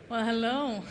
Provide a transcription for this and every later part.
Well, hello.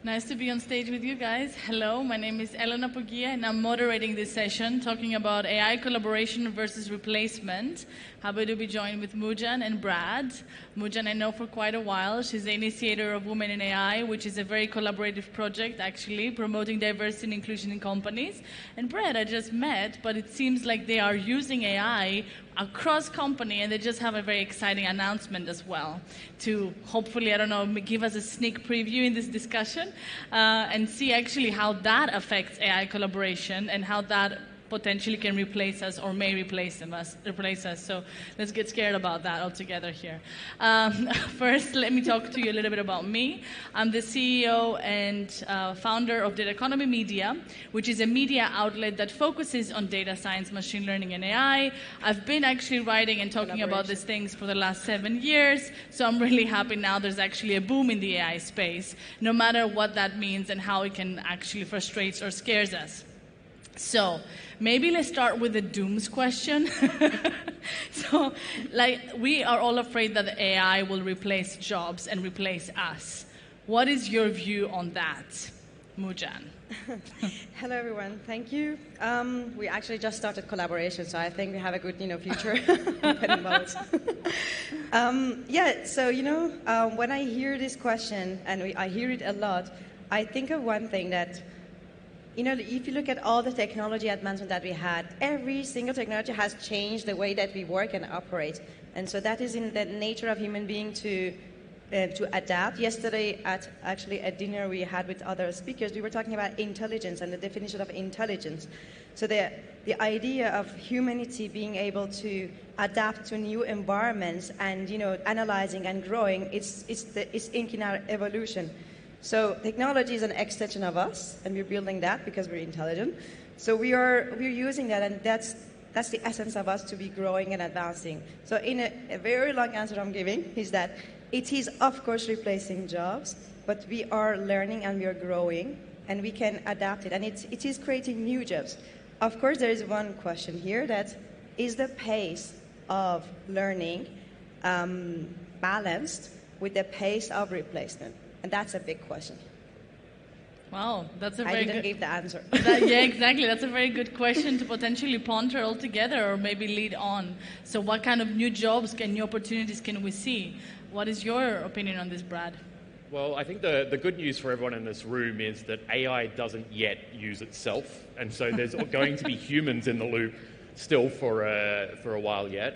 Nice to be on stage with you guys. Hello, my name is Elena Pogia, and I'm moderating this session talking about AI collaboration versus replacement. Happy to be joined with Mujan and Brad. Mujan I know for quite a while. She's the initiator of Women in AI, which is a very collaborative project, actually, promoting diversity and inclusion in companies. And Brad I just met, but it seems like they are using AI across company, and they just have a very exciting announcement as well to hopefully, I don't know, give us a sneak preview in this discussion and see actually how that affects AI collaboration and how that potentially can replace us or may replace us. So let's get scared about that altogether here. First, let me talk to you a little bit about me. I'm the CEO and founder of Data Economy Media, which is a media outlet that focuses on data science, machine learning, and AI. I've been actually writing and talking about these things for the last 7 years, so I'm really happy now there's actually a boom in the AI space, no matter what that means and how it can actually frustrate or scares us. So maybe let's start with the dooms question. So, we are all afraid that the AI will replace jobs and replace us. What is your view on that, Mujan? Hello, everyone. Thank you. We actually just started collaboration, so I think we have a good, future open about. When I hear this question, and I hear it a lot, I think of one thing that, if you look at all the technology advancement that we had, every single technology has changed the way that we work and operate. And so that is in the nature of human being to adapt. Yesterday at actually a dinner we had with other speakers, we were talking about intelligence and the definition of intelligence. So the idea of humanity being able to adapt to new environments and analyzing and growing, it's in our evolution. So technology is an extension of us, and we're building that because we're intelligent. So we're using that, and that's the essence of us, to be growing and advancing. So in a very long answer I'm giving is that it is, of course, replacing jobs, but we are learning and we are growing, and we can adapt it, and it is creating new jobs. Of course, there is one question here, that is the pace of learning balanced with the pace of replacement? And that's a big question. Wow, that's a very I didn't give the answer. Yeah, exactly. That's a very good question to potentially ponder altogether or maybe lead on. So what kind of new jobs and new opportunities can we see? What is your opinion on this, Brad? Well, I think the good news for everyone in this room is that AI doesn't yet use itself. And so there's going to be humans in the loop still for a while yet.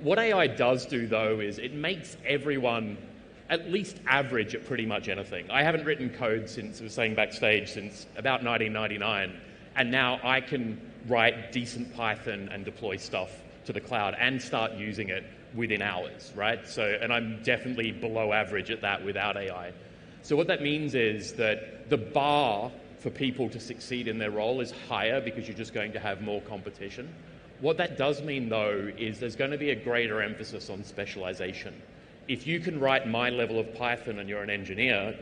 What AI does do, though, is it makes everyone at least average at pretty much anything. I haven't written code since, I was saying backstage, since about 1999, and now I can write decent Python and deploy stuff to the cloud and start using it within hours, right? So, and I'm definitely below average at that without AI. So what that means is that the bar for people to succeed in their role is higher because you're just going to have more competition. What that does mean, though, is there's going to be a greater emphasis on specialization. If you can write my level of Python and you're an engineer,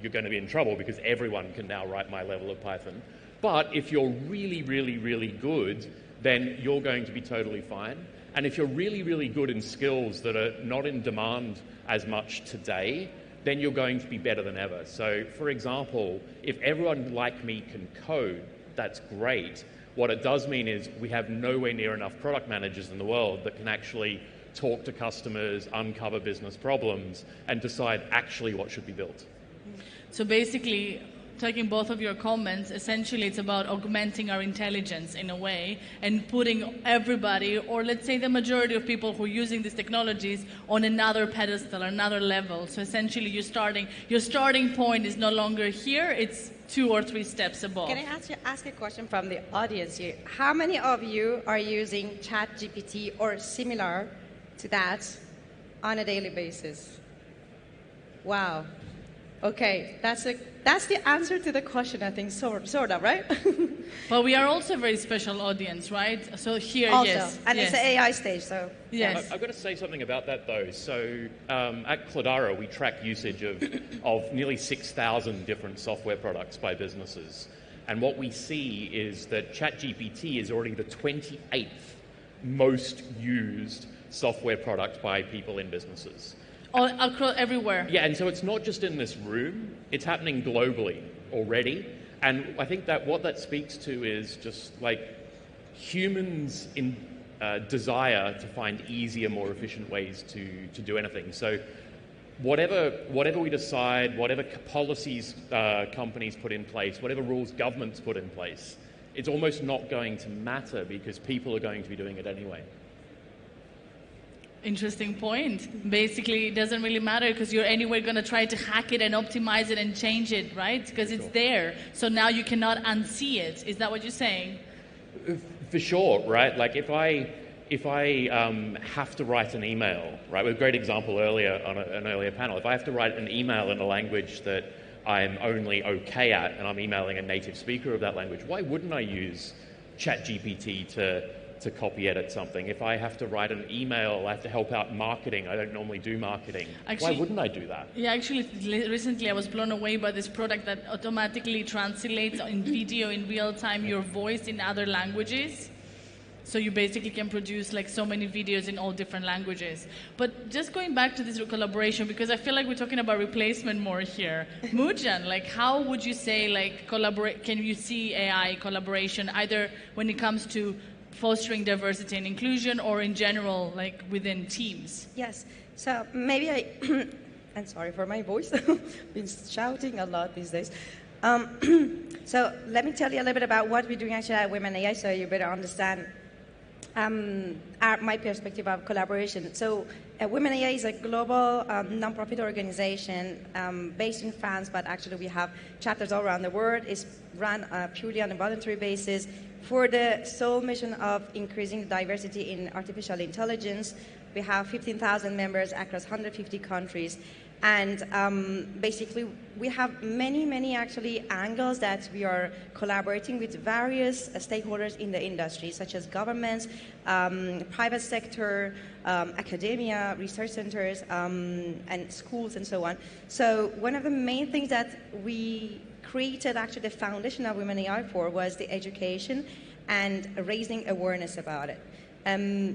you're going to be in trouble because everyone can now write my level of Python. But if you're really, really, really good, then you're going to be totally fine. And if you're really, really good in skills that are not in demand as much today, then you're going to be better than ever. So, for example, if everyone like me can code, that's great. What it does mean is we have nowhere near enough product managers in the world that can actually talk to customers, uncover business problems, and decide actually what should be built. So basically, taking both of your comments, essentially it's about augmenting our intelligence in a way and putting everybody, or let's say the majority of people who are using these technologies, on another pedestal, another level. So essentially your starting point is no longer here, it's 2 or 3 steps above. Can I ask a question from the audience here? How many of you are using ChatGPT or similar to that on a daily basis? Wow. Okay, that's the answer to the question, I think, sort of, right? But we are also a very special audience, right? So here, also, yes. and yes. it's an AI stage, so. Yes. I've got to say something about that, though. So at Cloudara, we track usage of nearly 6,000 different software products by businesses. And what we see is that ChatGPT is already the 28th most used software product by people in businesses. All across everywhere. Yeah, and so it's not just in this room, it's happening globally already. And I think that what that speaks to is just like humans in desire to find easier, more efficient ways to do anything. So whatever we decide, whatever policies companies put in place, whatever rules governments put in place, it's almost not going to matter because people are going to be doing it anyway. Interesting point. Basically, it doesn't really matter because you're anyway going to try to hack it and optimize it and change it, right? Because it's there. So now you cannot unsee it. Is that what you're saying? For sure, right? Like if I have to write an email, right? With a great example earlier on an earlier panel. If I have to write an email in a language that I'm only okay at, and I'm emailing a native speaker of that language, why wouldn't I use ChatGPT to copy edit something? If I have to write an email, I have to help out marketing. I don't normally do marketing. Why wouldn't I do that? Yeah, actually, recently I was blown away by this product that automatically translates in video in real time your voice in other languages. So you basically can produce like so many videos in all different languages. But just going back to this collaboration, because I feel like we're talking about replacement more here. Mujan, like how would you say like can you see AI collaboration either when it comes to fostering diversity and inclusion or in general like within teams? Yes. So maybe I'm sorry for my voice. Been shouting a lot these days. So let me tell you a little bit about what we're doing actually at Women AI so you better understand my perspective of collaboration. So Women AI is a global non-profit organization based in France, but actually we have chapters all around the world. It's run purely on a voluntary basis for the sole mission of increasing diversity in artificial intelligence. We have 15,000 members across 150 countries. And basically, we have many actually angles that we are collaborating with various stakeholders in the industry, such as governments, private sector, academia, research centers, and schools, and so on. So one of the main things that we created actually the foundation of Women AI for was the education and raising awareness about it.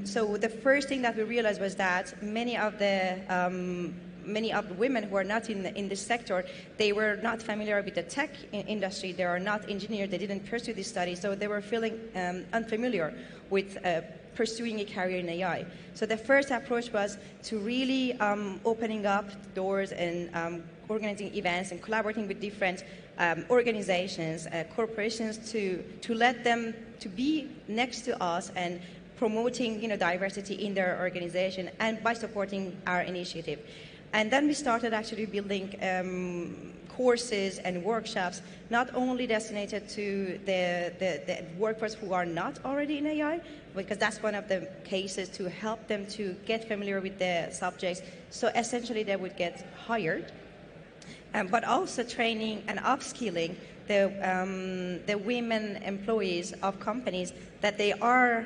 So the first thing that we realized was that many of the women who are not in this sector, they were not familiar with the tech industry. They are not engineers. They didn't pursue this study, so they were feeling unfamiliar with pursuing a career in AI. So the first approach was to really opening up doors and organizing events and collaborating with different organizations, corporations to let them to be next to us and promoting diversity in their organization and by supporting our initiative. And then we started actually building courses and workshops, not only designated to the workforce who are not already in AI, because that's one of the cases to help them to get familiar with the subjects, so essentially they would get hired, but also training and upskilling the women employees of companies that they are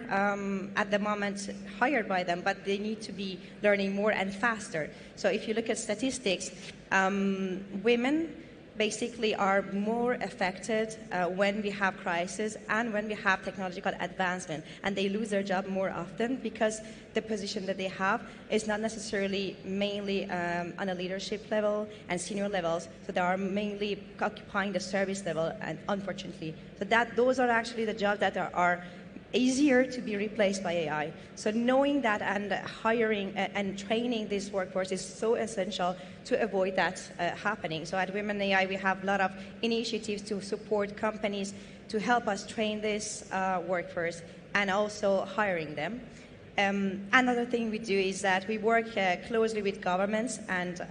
at the moment hired by them, but they need to be learning more and faster. So if you look at statistics, women basically are more affected when we have crisis and when we have technological advancement, and they lose their job more often because the position that they have is not necessarily mainly on a leadership level and senior levels, so they are mainly occupying the service level, and unfortunately. So those are actually the jobs that are easier to be replaced by AI. So knowing that and hiring and training this workforce is so essential to avoid that happening. So at Women AI, we have a lot of initiatives to support companies to help us train this workforce and also hiring them. Another thing we do is that we work closely with governments and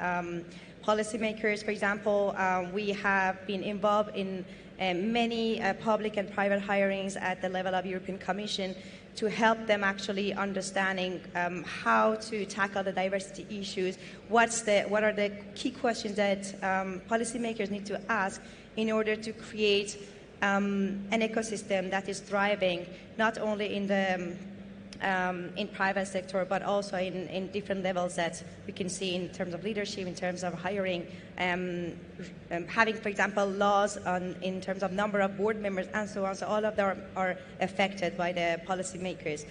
policymakers. For example, we have been involved in many public and private hirings at the level of European Commission to help them actually understanding how to tackle the diversity issues, what are the key questions that policymakers need to ask in order to create an ecosystem that is thriving not only in the in private sector, but also in different levels that we can see in terms of leadership, in terms of hiring, having, for example, laws in terms of number of board members and so on. So all of them are affected by the policymakers.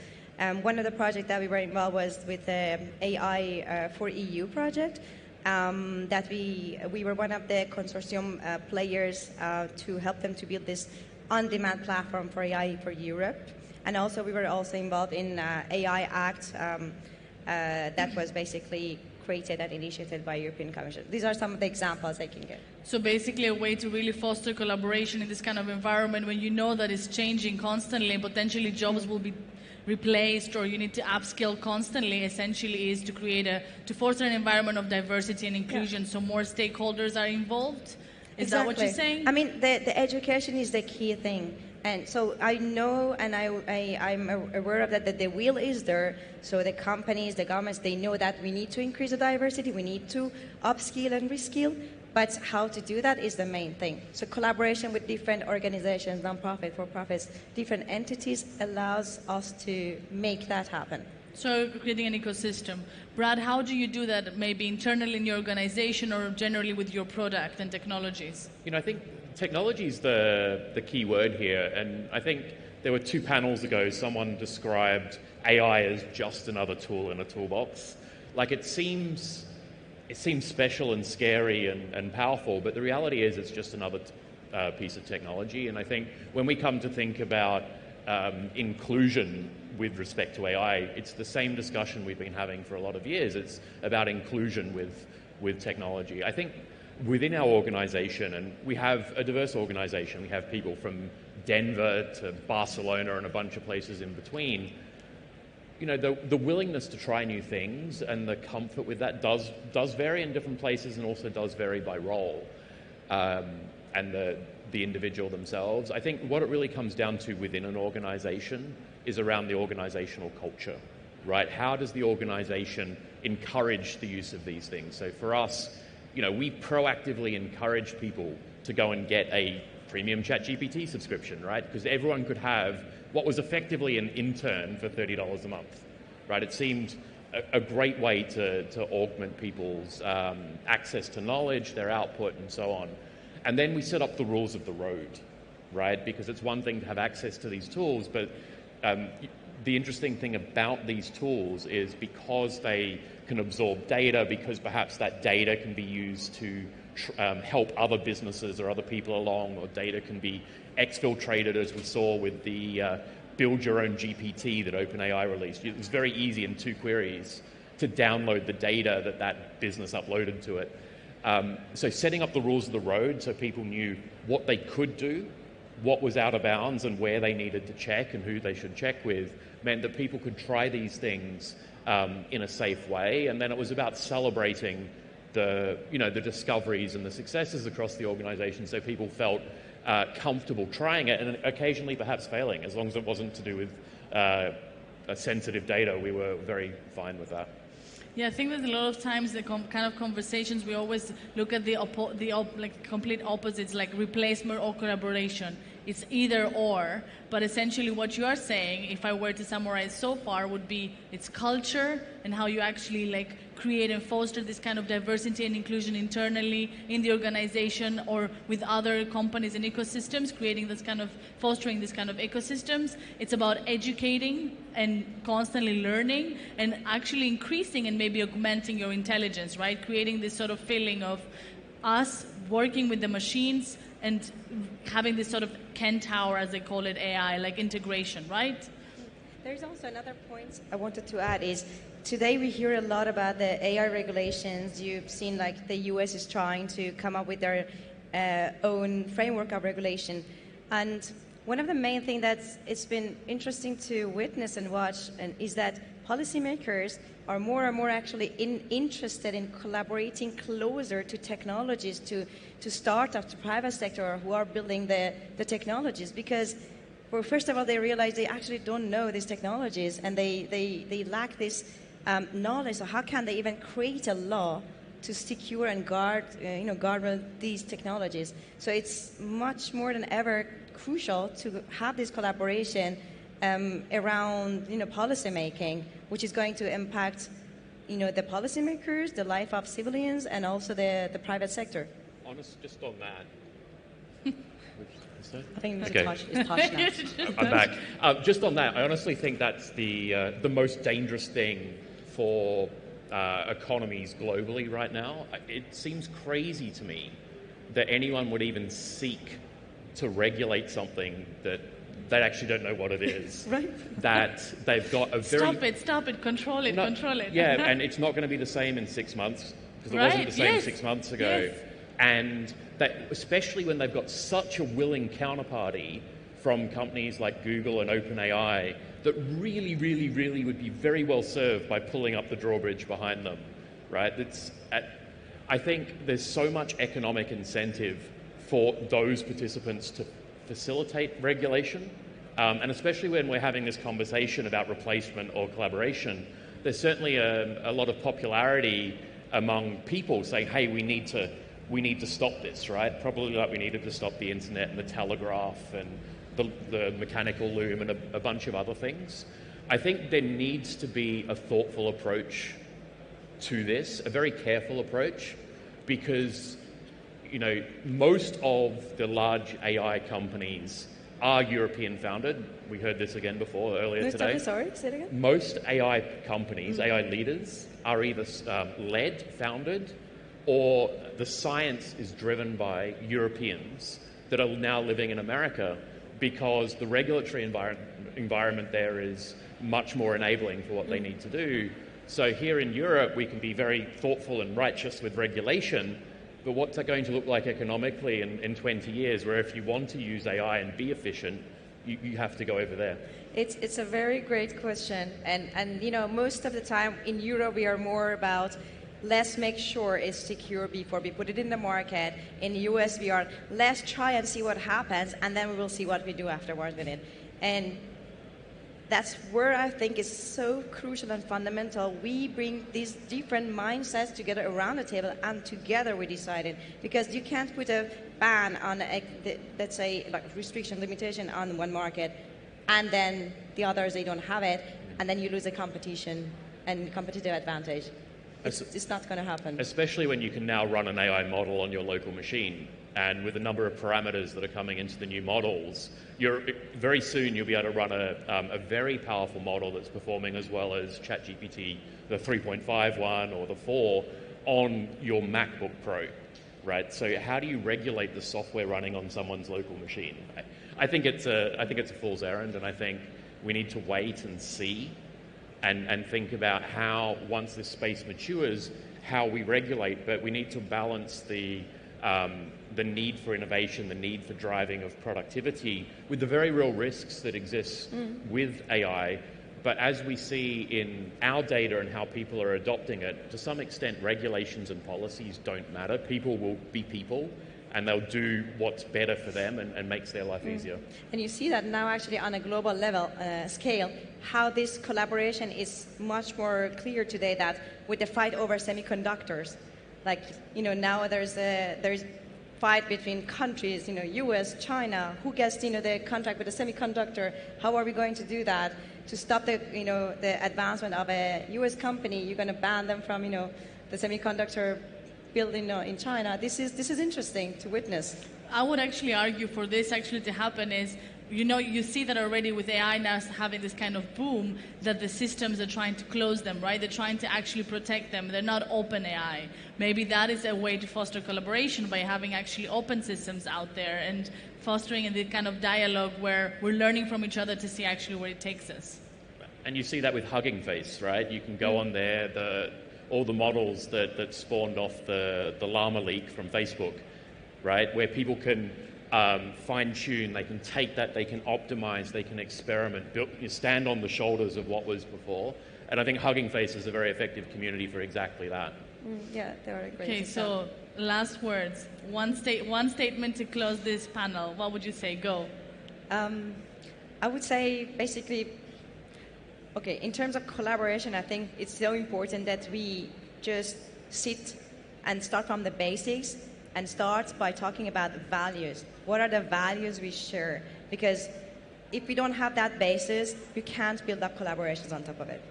One of the projects that we were involved was with the AI for EU project. That we were one of the consortium players to help them to build this on-demand platform for AI for Europe. And also we were also involved in AI Act that was basically created and initiated by European Commission. These are some of the examples I can give. So basically a way to really foster collaboration in this kind of environment when you know that it's changing constantly and potentially jobs will be replaced or you need to upskill constantly, essentially is to to foster an environment of diversity and inclusion so more stakeholders are involved. Is that what you're saying? I mean, the education is the key thing. And so I know and I'm aware of that the will is there. So the companies, the governments, they know that we need to increase the diversity, we need to upskill and reskill. But how to do that is the main thing. So collaboration with different organizations, non-profit, for-profits, different entities allows us to make that happen. So creating an ecosystem. Brad, how do you do that maybe internally in your organization or generally with your product and technologies? I think technology is the key word here. And I think there were 2 panels ago, someone described AI as just another tool in a toolbox. Like it seems special and scary and powerful, but the reality is it's just another piece of technology. And I think when we come to think about inclusion with respect to AI, it's the same discussion we've been having for a lot of years. It's about inclusion with technology. I think within our organization, and we have a diverse organization, we have people from Denver to Barcelona and a bunch of places in between. The willingness to try new things and the comfort with that does vary in different places and also does vary by role and the individual themselves. I think what it really comes down to within an organization is around the organizational culture, right? How does the organization encourage the use of these things? So for us, we proactively encourage people to go and get a premium ChatGPT subscription, right? Because everyone could have what was effectively an intern for $30 a month, right? It seemed a great way to augment people's access to knowledge, their output, and so on. And then we set up the rules of the road, right? Because it's one thing to have access to these tools, but the interesting thing about these tools is because they can absorb data, because perhaps that data can be used to help other businesses or other people along, or data can be exfiltrated, as we saw with the build your own GPT that OpenAI released. It was very easy in 2 queries to download the data that business uploaded to it. So setting up the rules of the road so people knew what they could do, what was out of bounds and where they needed to check and who they should check with meant that people could try these things in a safe way. And then it was about celebrating the discoveries and the successes across the organization so people felt comfortable trying it and occasionally perhaps failing. As long as it wasn't to do with sensitive data, we were very fine with that. Yeah, I think there's a lot of times the kind of conversations we always look at the complete opposites, like replacement or collaboration. It's either or, but essentially what you are saying, if I were to summarize so far, would be it's culture and how you actually create and foster this kind of diversity and inclusion internally in the organization or with other companies and ecosystems, fostering this kind of ecosystems. It's about educating and constantly learning and actually increasing and maybe augmenting your intelligence, right? Creating this sort of feeling of us working with the machines and having this sort of Ken Tower, as they call it, AI, like integration, right? There's also another point I wanted to add is today we hear a lot about the AI regulations. You've seen the US is trying to come up with their own framework of regulation. And one of the main things it's been interesting to witness and watch is that policymakers are more and more actually interested in collaborating closer to technologies, to startups, to private sector who are building the technologies. Because, well, first of all, they realize they actually don't know these technologies and they lack this knowledge. So how can they even create a law to secure and guard these technologies? So it's much more than ever crucial to have this collaboration around policy making, which is going to impact the policymakers, the life of civilians, and also the private sector. Just on that, still? I think Okay. it's touch now. I'm back. Just on that, I honestly think that's the most dangerous thing for economies globally right now. It seems crazy to me that anyone would even seek to regulate something that they actually don't know what it is. Right. That they've got a very... Stop it, control it, control it. Yeah, and it's not going to be the same in 6 months, because it Right, wasn't the same yes, 6 months ago. yes. And that, especially when they've got such a willing counterparty from companies like Google and OpenAI, that really, really, really would be very well served by pulling up the drawbridge behind them, right? I think there's so much economic incentive for those participants to facilitate regulation, and especially when we're having this conversation about replacement or collaboration, there's certainly a lot of popularity among people saying, hey, we need to stop this, right? Probably like we needed to stop the internet and the telegraph and the mechanical loom and a bunch of other things. I think there needs to be a thoughtful approach to this, a very careful approach, because most of the large AI companies are European founded. We heard this again before earlier today. Sorry, say it again. Most AI companies, AI leaders, are either founded, or the science is driven by Europeans that are now living in America, because the regulatory environment there is much more enabling for what they need to do. So here in Europe, we can be very thoughtful and righteous with regulation, but what's that going to look like economically in 20 years, where if you want to use AI and be efficient, you have to go over there? It's a very great question, and most of the time in Europe we are more about let's make sure it's secure before we put it in the market. In the US we are let's try and see what happens, and then we will see what we do afterward with it. And that's where I think is so crucial and fundamental. We bring these different mindsets together around the table, and together we decide it. Because you can't put a ban on, let's say, like restriction, limitation on one market, and then the others, they don't have it, and then you lose a competition and competitive advantage. It's not going to happen. Especially when you can now run an AI model on your local machine. And with the number of parameters that are coming into the new models, very soon you'll be able to run a very powerful model that's performing as well as ChatGPT, the 3.5 one or the 4, on your MacBook Pro, right? So how do you regulate the software running on someone's local machine? I think it's a fool's errand, and I think we need to wait and see and think about how, once this space matures, how we regulate. But we need to balance the need for innovation, the need for driving of productivity, with the very real risks that exist with AI. But as we see in our data and how people are adopting it, to some extent regulations and policies don't matter. People will be people, and they'll do what's better for them and makes their life easier. And you see that now actually on a global level scale, how this collaboration is much more clear today, that with the fight over semiconductors, like, now there's fight between countries, US, China, who gets, the contract with the semiconductor. How are we going to do that? To stop the advancement of a US company, you're going to ban them from, the semiconductor built in China. This is interesting to witness. I would actually argue for this actually to happen is, you see that already with AI now having this kind of boom, that the systems are trying to close them, right? They're trying to actually protect them. They're not open AI. Maybe that is a way to foster collaboration, by having actually open systems out there and fostering the kind of dialogue where we're learning from each other to see actually where it takes us. And you see that with Hugging Face, right? You can go on there, all the models that spawned off the llama leak from Facebook, right? Where people can fine-tune, they can take that, they can optimize, they can experiment, stand on the shoulders of what was before. And I think Hugging Face is a very effective community for exactly that. Yeah, they are great. Okay, so last words. One statement to close this panel. What would you say? Go. I would say basically, okay, in terms of collaboration, I think it's so important that we just sit and start from the basics, and start by talking about the values. What are the values we share? Because if we don't have that basis, you can't build up collaborations on top of it.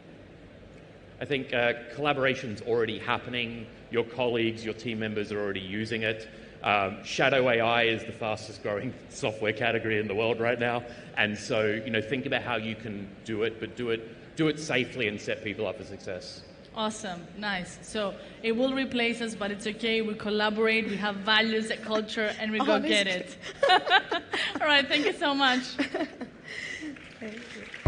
I think collaboration's already happening. Your colleagues, your team members are already using it. Shadow AI is the fastest growing software category in the world right now. And so, think about how you can do it, but do it safely and set people up for success. Awesome, nice. So it will replace us, but it's okay. We collaborate, we have values, a culture, and we go get it. All right, thank you so much. Thank you.